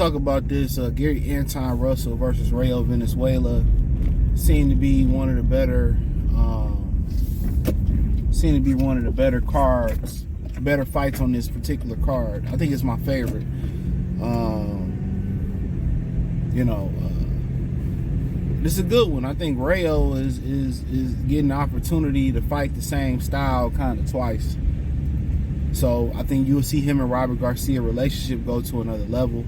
talk about this Antuanne Russell versus Rayo Valenzuela. Seemed to be one of the better cards, better fights on this particular card. I think it's my favorite. This is a good one. I think Rayo is getting the opportunity to fight the same style kind of twice. So I think you'll see him and Robert Garcia relationship go to another level.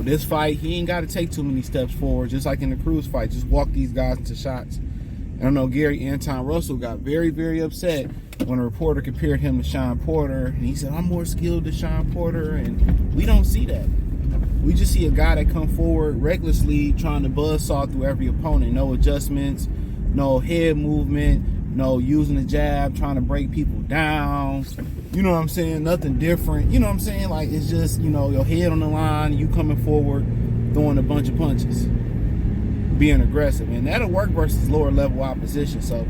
This fight, he ain't got to take too many steps forward, just like in the Cruz fight. Just walk these guys into shots. I don't know, Antuanne Russell got very, very upset when a reporter compared him to Shawn Porter. And he said, I'm more skilled than Shawn Porter. And we don't see that. We just see a guy that come forward recklessly trying to buzzsaw through every opponent. No adjustments, no head movement, no using the jab, trying to break people down. You know what I'm saying? Nothing different. You know what I'm saying? Like, it's just, your head on the line, you coming forward, throwing a bunch of punches, being aggressive. And that'll work versus lower level opposition. So,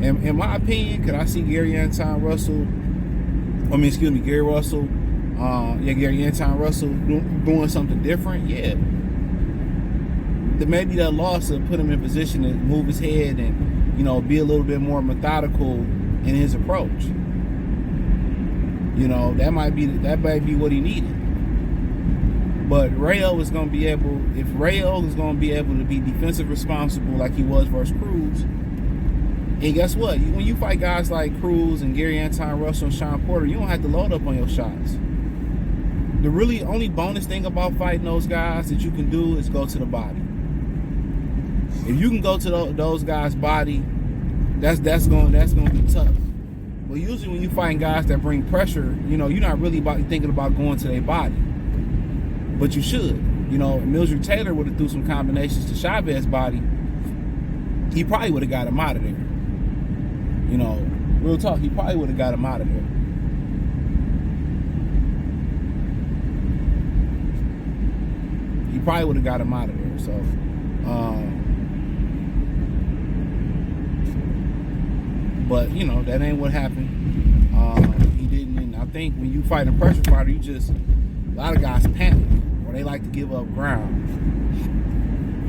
in my opinion, could I see Gary Antuanne Russell doing something different? Yeah. Maybe that loss will put him in position to move his head and, be a little bit more methodical in his approach. That might be what he needed. But Rayo is going to be able, if Rayo is going to be able to be defensive responsible like he was versus Cruz, and guess what? When you fight guys like Cruz and Gary Antuanne Russell and Shawn Porter, you don't have to load up on your shots. The really only bonus thing about fighting those guys that you can do is go to the body. If you can go to those guys' body, that's going to be tough. But usually when you find guys that bring pressure, you're not really thinking about going to their body. But you should. Mildred Taylor would have threw some combinations to Chavez's body. He probably would have got him out of there. Real talk, he probably would have got him out of there. He probably would have got him out of there. So, but that ain't what happened. He didn't. And I think when you fight a pressure fighter, a lot of guys panic or they like to give up ground.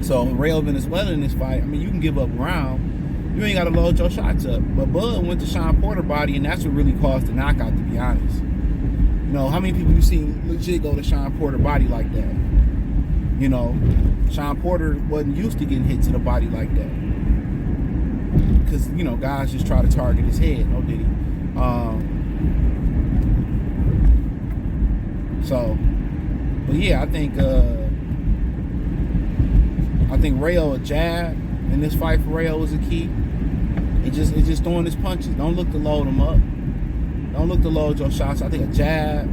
So Rayo Venezuela in this fight, you can give up ground. You ain't got to load your shots up. But Bud went to Shawn Porter body, and that's what really caused the knockout, to be honest. How many people you seen legit go to Shawn Porter body like that? Shawn Porter wasn't used to getting hit to the body like that. Because, guys just try to target his head. No, did he? But yeah, I think Rayo a jab in this fight for Rayo is a key. It's just throwing his punches. Don't look to load them up. Don't look to load your shots. I think a jab,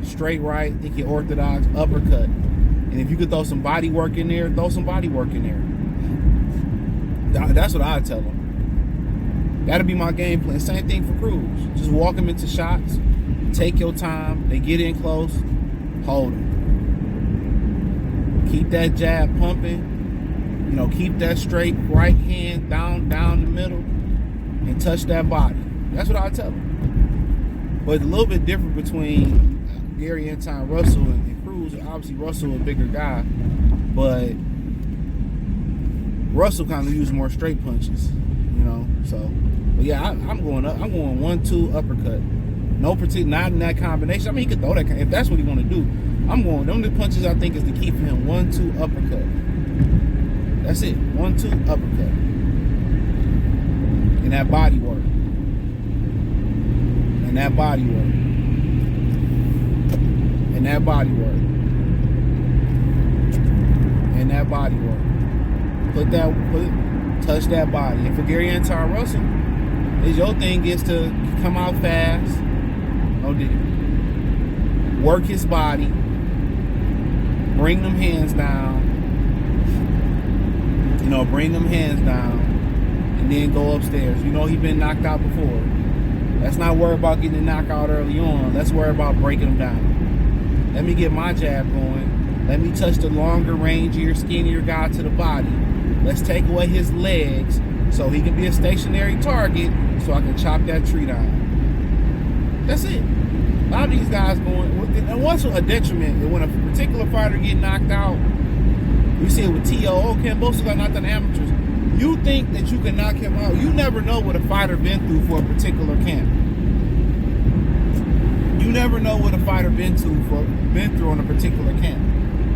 straight right, think you're orthodox, uppercut. And if you could throw some body work in there, throw some body work in there. That's what I tell them. That'll be my game plan. Same thing for Cruz. Just walk him into shots. Take your time. They get in close. Hold him. Keep that jab pumping. Keep that straight right hand down the middle and touch that body. That's what I tell them. But it's a little bit different between Gary Antuanne Russell and Cruz. Obviously, Russell a bigger guy, but Russell kind of used more straight punches, So, but yeah, I'm going up. I'm going 1-2 uppercut. No particular, not in that combination. He could throw that if that's what he want to do. I'm going. Them the punches I think is the key for him. 1-2 uppercut. That's it. 1-2 uppercut. And that body work. And that body work. And that body work. And that body work. Touch that body. And for Gary Antuanne Russell, your thing is to come out fast. No dig. Work his body. Bring them hands down. Bring them hands down. And then go upstairs. He been knocked out before. Let's not worry about getting a knockout early on. Let's worry about breaking them down. Let me get my jab going. Let me touch the longer, rangier, skinnier guy to the body. Let's take away his legs so he can be a stationary target so I can chop that tree down. That's it. A lot of these guys going, and what's a detriment when a particular fighter get knocked out, we see it with T.O. Kambosos got knocked out in amateurs. You think that you can knock him out. You never know what a fighter been through for a particular camp. You never know what a fighter been through on a particular camp.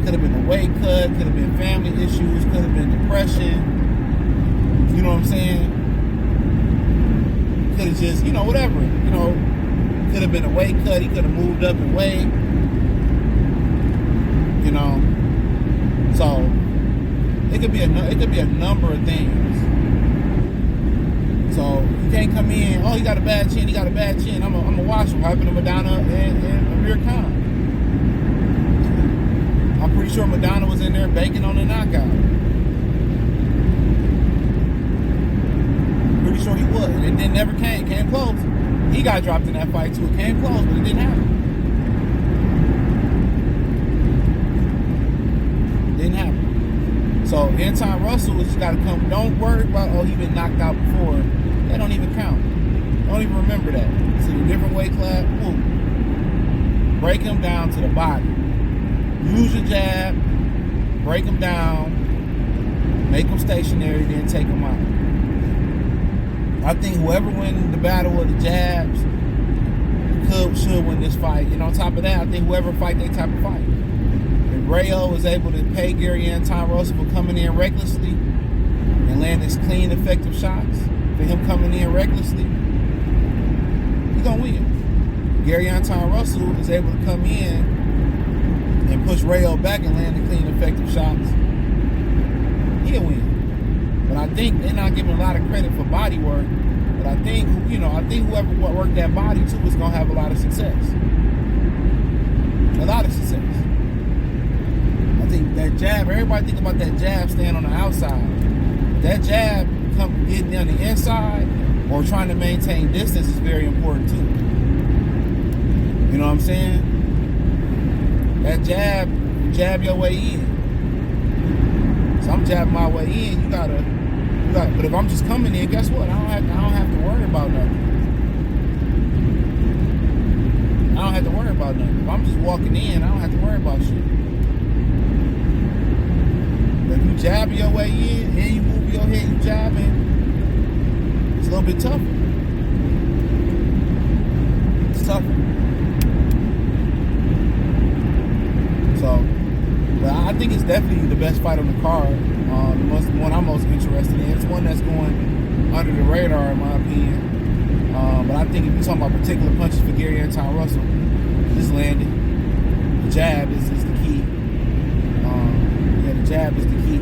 Could have been a weight cut, could have been family issues, could have been depression. You know what I'm saying? Could have just, whatever. Could have been a weight cut. He could have moved up in weight. So it could be a number of things. So you can't come in. Oh, he got a bad chin. I'm gonna watch him. Hyping Madonna and Amir Khan. I'm pretty sure Madonna was in there banking on the knockout. Pretty sure he was. It never came close. He got dropped in that fight too. It came close, but it didn't happen. So Antuanne Russell has got to come. Don't worry about, he been knocked out before. That don't even count. Don't even remember that. It's in a different weight class. Boom. Break him down to the body. Use your jab. Break him down. Make him stationary, then take him out. I think whoever wins the battle of the jabs should win this fight. And on top of that, I think whoever fight that type of fight. Rayo was able to pay Antuanne Russell for coming in recklessly and landing clean, effective shots. For him coming in recklessly, he's gonna win. Antuanne Russell is able to come in and push Rayo back and land the clean, effective shots. He'll win. But I think they're not giving a lot of credit for body work. But I think whoever worked that body too is gonna have a lot of success. A lot of success. I think that jab, everybody think about that jab staying on the outside. That jab getting on the inside or trying to maintain distance is very important too. You know what I'm saying? That jab your way in. So I'm jabbing my way in. You gotta. But if I'm just coming in, guess what? I don't have to worry about nothing. I don't have to worry about nothing. If I'm just walking in, I don't have to worry about shit. If you jab your way in and you move your head, you jabbing, it's a little bit tougher. It's tougher. So, but I think it's definitely the best fight on the card. The one I'm most interested in. It's one that's going under the radar, in my opinion. But I think if you're talking about particular punches for Antuanne Russell, just landed. The jab is the key. The jab is the key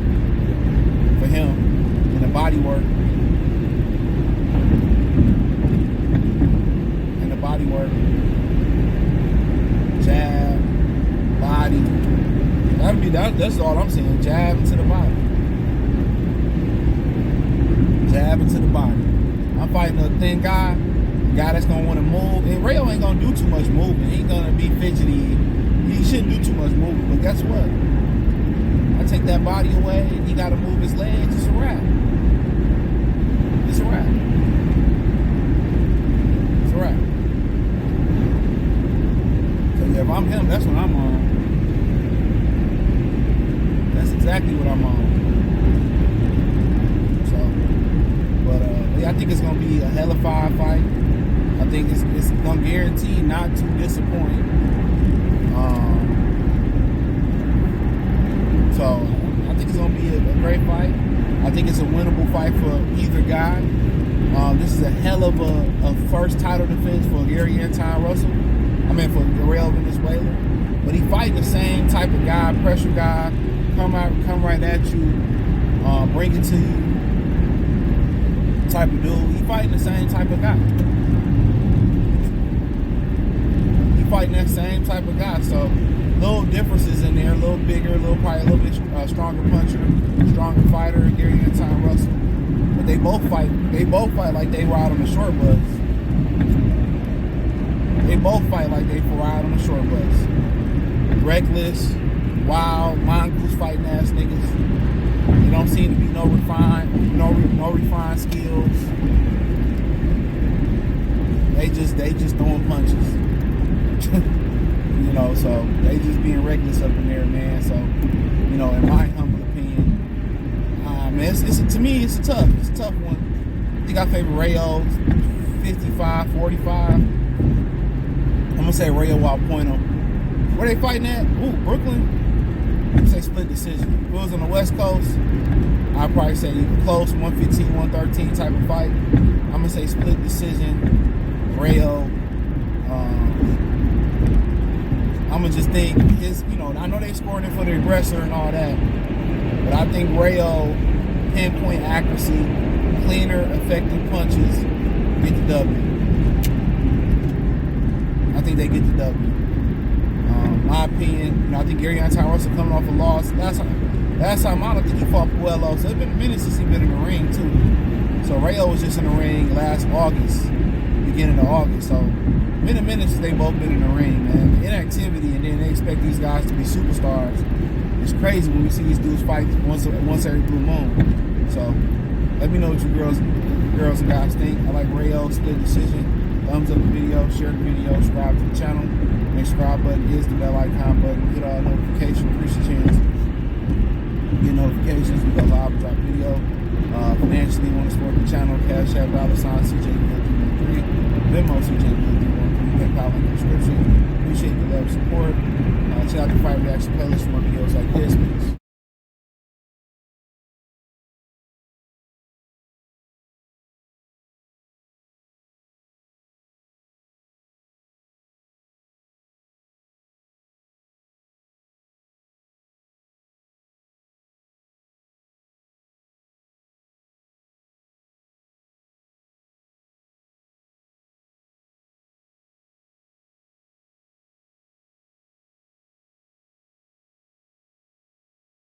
for him, and the body work. Jab, body. That's all I'm saying. Jab into the body. Jab into the body. I'm fighting a thin guy, a guy that's gonna want to move. And Rayo ain't gonna do too much moving. He ain't gonna be fidgety. He shouldn't do too much moving. But guess what? I take that body away and he gotta move his legs. It's a wrap. It's a wrap. It's a wrap. So yeah, if I'm him, that's what I'm on. That's exactly what I'm on. So, but yeah, I think it's gonna be a hell of a fight. I think it's gonna guarantee not to disappoint. So I think it's gonna be a great fight. I think it's a winnable fight for either guy. This is a hell of a first title defense for Antuanne Russell. For Guerrero Venezuela. But he fighting the same type of guy, pressure guy, come right at you, bring it to you type of dude. He fighting the same type of guy. He fighting that same type of guy. So little differences in there, a little bigger, probably a little bit stronger puncher, stronger fighter, Antuanne Russell. But they both fight like they ride on the short bus. They both fight like they ride on the short bus. Reckless, wild, mongoose fighting ass niggas. They don't seem to be no refined skills. They just throwing punches. You You know, so they just being reckless up in there, man. So, you know, in my humble opinion, man, to me, it's a tough one. I think I favor Rayo 55-45. I'm gonna say Rayo while point them. Where they fighting at? Ooh, Brooklyn. I'm say split decision. If it was on the West Coast, I'd probably say close 115-113 type of fight. I'm gonna say split decision, Rayo. I'm gonna just think I know they scoring it for the aggressor and all that, but I think Rayo pinpoint accuracy, cleaner, effective punches get the W. I think they get the W. My opinion, I think Antuanne Russell coming off a loss. Last time I don't think he fought Puello, so it's been a minute since he's been in the ring too. So Rayo was just in the ring last August, beginning of August. So been a minute since they both been in the ring, man. Inactivity, and then they expect these guys to be superstars. It's crazy when we see these dudes fight once every blue moon. So let me know what you girls and guys think. I like Rayo split decision. Thumbs up the video, share the video, subscribe to the channel. The subscribe button is the bell icon button. Hit all notifications, increase your chance. Get notifications. We go live and drop video. Financially, want to support the channel? Cash App, $CJ313. Venmo CJ313. PayPal link in the description. Appreciate the love and support. Check out the fight reaction playlist for more videos like this. Peace.